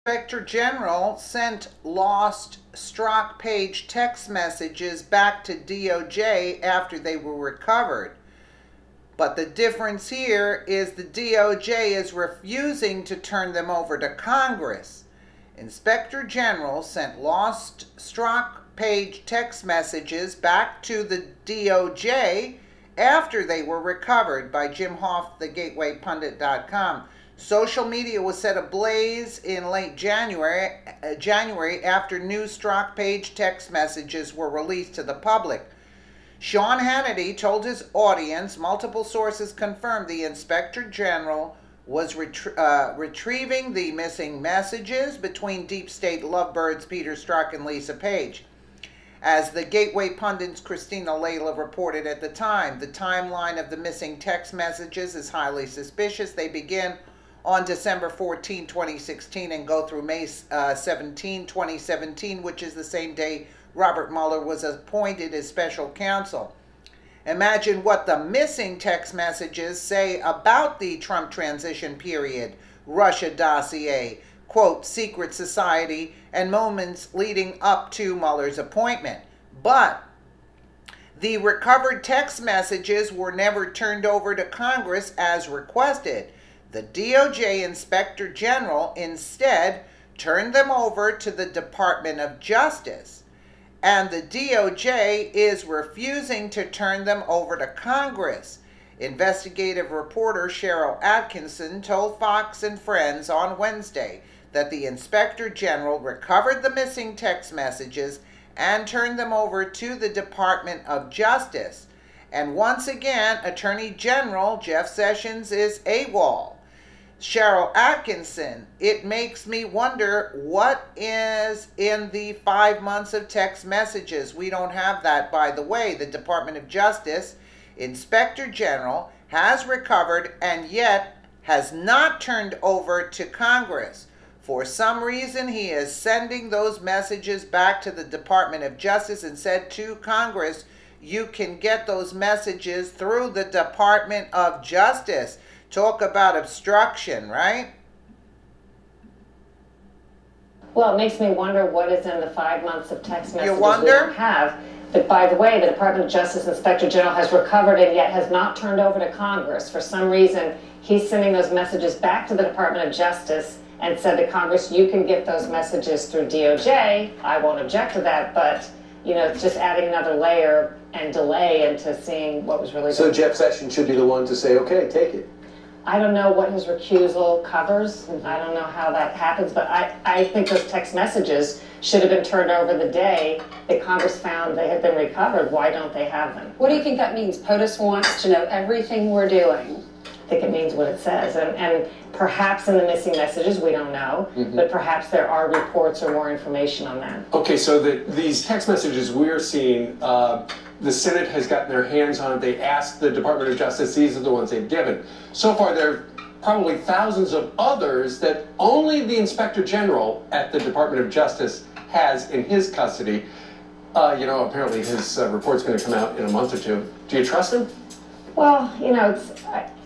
Inspector General sent lost Strzock page text messages back to DOJ after they were recovered. But the difference here is the DOJ is refusing to turn them over to Congress. Inspector General sent lost Strzock page text messages back to the DOJ after they were recovered by Jim Hoff, thegatewaypundit.com. Social media was set ablaze in late January after new Strzock page text messages were released to the public. Sean Hannity told his audience multiple sources confirmed the Inspector General was retrieving the missing messages between deep state lovebirds Peter Strzock and Lisa Page. As the Gateway Pundit's Christina Layla reported at the time, the timeline of the missing text messages is highly suspicious. They begin on December 14, 2016 and go through May 17, 2017, which is the same day Robert Mueller was appointed as special counsel. Imagine what the missing text messages say about the Trump transition period, Russia dossier, quote, secret society, and moments leading up to Mueller's appointment. But the recovered text messages were never turned over to Congress as requested. The DOJ Inspector General instead turned them over to the Department of Justice, and the DOJ is refusing to turn them over to Congress. Investigative reporter Cheryl Atkinson told Fox and Friends on Wednesday that the Inspector General recovered the missing text messages and turned them over to the Department of Justice. And once again, Attorney General Jeff Sessions is AWOL. Cheryl Atkinson, it makes me wonder what is in the 5 months of text messages. We don't have that, by the way. The Department of Justice Inspector General has recovered and yet has not turned over to Congress. For some reason, he is sending those messages back to the Department of Justice and said to Congress, you can get those messages through the Department of Justice. Talk about obstruction, right? Well, it makes me wonder what is in the 5 months of text messages you wonder? We don't have. But by the way, the Department of Justice Inspector General has recovered and yet has not turned over to Congress. For some reason, he's sending those messages back to the Department of Justice and said to Congress, you can get those messages through DOJ. I won't object to that, but you know, it's just adding another layer and delay into seeing what was really So Jeff Sessions should be the one to say, okay, take it. I don't know what his recusal covers. I don't know how that happens, but I think those text messages should have been turned over the day that Congress found they had been recovered. Why don't they have them? What do you think that means? POTUS wants to know everything we're doing. I think it means what it says. And perhaps in the missing messages, we don't know, but perhaps there are reports or more information on that. Okay, so these text messages we're seeing, the Senate has gotten their hands on it. They asked the Department of Justice. These are the ones they've given. So far, there are probably thousands of others that only the Inspector General at the Department of Justice has in his custody. You know, apparently his report's going to come out in a month or two. Do you trust him? Well, you know,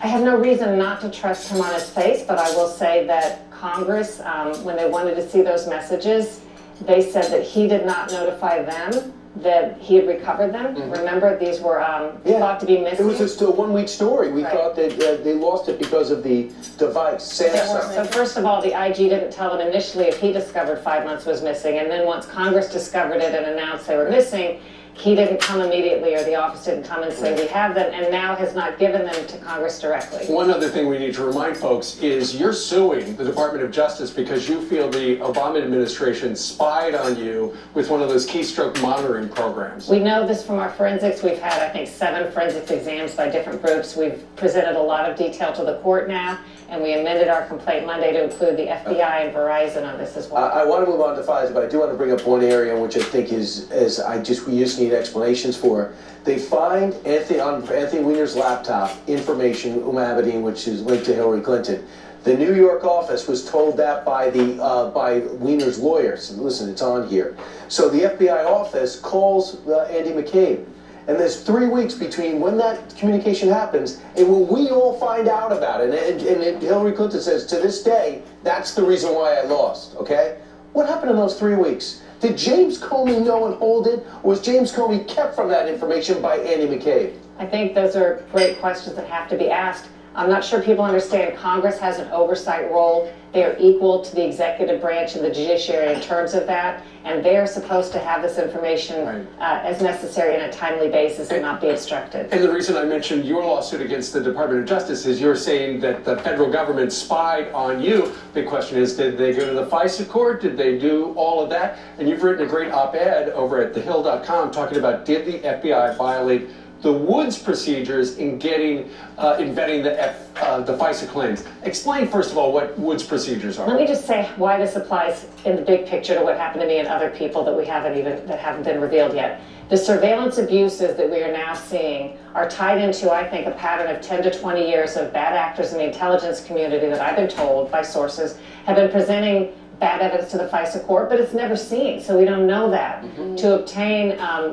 I have no reason not to trust him on his face, but I will say that Congress, when they wanted to see those messages, they said that he did not notify them that he had recovered them. Remember, these were thought to be missing. It was just a 1 week story. We thought that they lost it because of the device, Samsung. So first of all, the IG didn't tell them initially if he discovered 5 months was missing, and then once Congress discovered it and announced they were missing, he didn't come immediately, or the office didn't come and say we have them, and now has not given them to Congress directly. One other thing we need to remind folks is you're suing the Department of Justice because you feel the Obama administration spied on you with one of those keystroke monitoring programs. We know this from our forensics. We've had, I think, 7 forensics exams by different groups. We've presented a lot of detail to the court now, and we amended our complaint Monday to include the FBI and Verizon on this as well. I want to move on to FISA, but I do want to bring up one area in which I think we just need explanations for. They find on Anthony Weiner's laptop information, Abedin, which is linked to Hillary Clinton. The New York office was told that by Weiner's lawyers. Listen, it's on here. So the FBI office calls Andy McCabe And there's 3 weeks between when that communication happens and when we all find out about it. And Hillary Clinton says, to this day, that's the reason why I lost, okay? What happened in those 3 weeks? Did James Comey know and hold it, or was James Comey kept from that information by Andy McCabe? I think those are great questions that have to be asked. I'm not sure people understand Congress has an oversight role. They are equal to the executive branch and the judiciary in terms of that, and they are supposed to have this information as necessary in a timely basis and not be obstructed. And the reason I mentioned your lawsuit against the Department of Justice is you're saying that the federal government spied on you. The question is, did they go to the FISA court? Did they do all of that? And you've written a great op-ed over at thehill.com talking about, did the FBI violate the Woods procedures in getting, in vetting the FISA claims. Explain, first of all, what Woods procedures are. Let me just say why this applies in the big picture to what happened to me and other people that haven't been revealed yet. The surveillance abuses that we are now seeing are tied into, I think, a pattern of 10 to 20 years of bad actors in the intelligence community that I've been told by sources have been presenting bad evidence to the FISA court, but it's never seen, so we don't know that. To obtain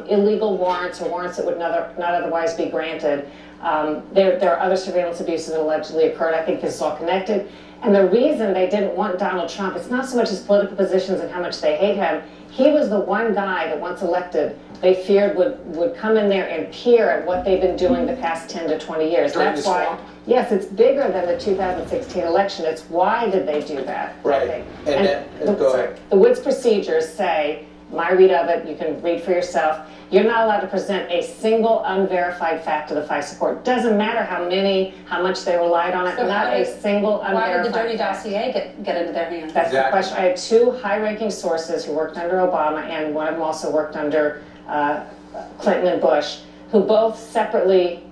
illegal warrants or warrants that would not otherwise be granted. There are other surveillance abuses that allegedly occurred. I think this is all connected. And the reason they didn't want Donald Trump, it's not so much his political positions and how much they hate him. He was the one guy that once elected, they feared would come in there and peer at what they've been doing the past 10 to 20 years. That's why. Yes, it's bigger than the 2016 election. It's why did they do that? Right. Go ahead. The Woods procedures say, my read of it, you can read for yourself, you're not allowed to present a single unverified fact to the FISA court. Doesn't matter how much they relied on it, so not a single unverified Why did the dirty fact. dossier get into their hands? That's the question. I had two high-ranking sources who worked under Obama, and one of them also worked under Clinton and Bush, who both separately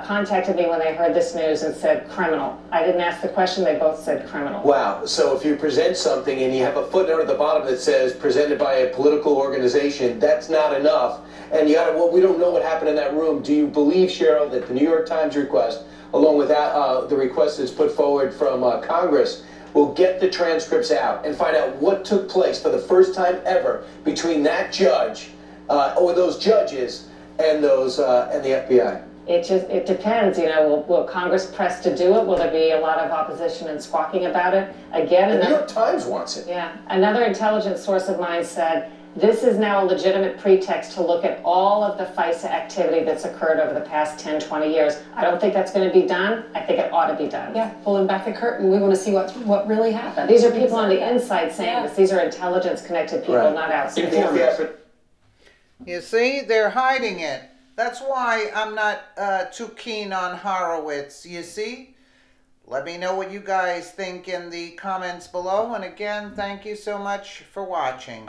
contacted me when they heard this news and said criminal. I didn't ask the question, they both said criminal. Wow, so if you present something and you have a footnote at the bottom that says presented by a political organization, that's not enough. And you gotta, well, we don't know what happened in that room. Do you believe, Cheryl, that the New York Times request, along with that, the request that's put forward from Congress, will get the transcripts out and find out what took place for the first time ever between that judge, or those judges, and those and the FBI? It depends, you know, will Congress press to do it? Will there be a lot of opposition and squawking about it? Again, the New York Times wants it. Yeah, another intelligence source of mine said, this is now a legitimate pretext to look at all of the FISA activity that's occurred over the past 10, 20 years. I don't think that's going to be done. I think it ought to be done. Yeah, pulling back the curtain. We want to see what really happened. These are people on the inside saying this. These are intelligence-connected people, not outside. You see, they're hiding it. That's why I'm not too keen on Horowitz, you see? Let me know what you guys think in the comments below. And again, thank you so much for watching.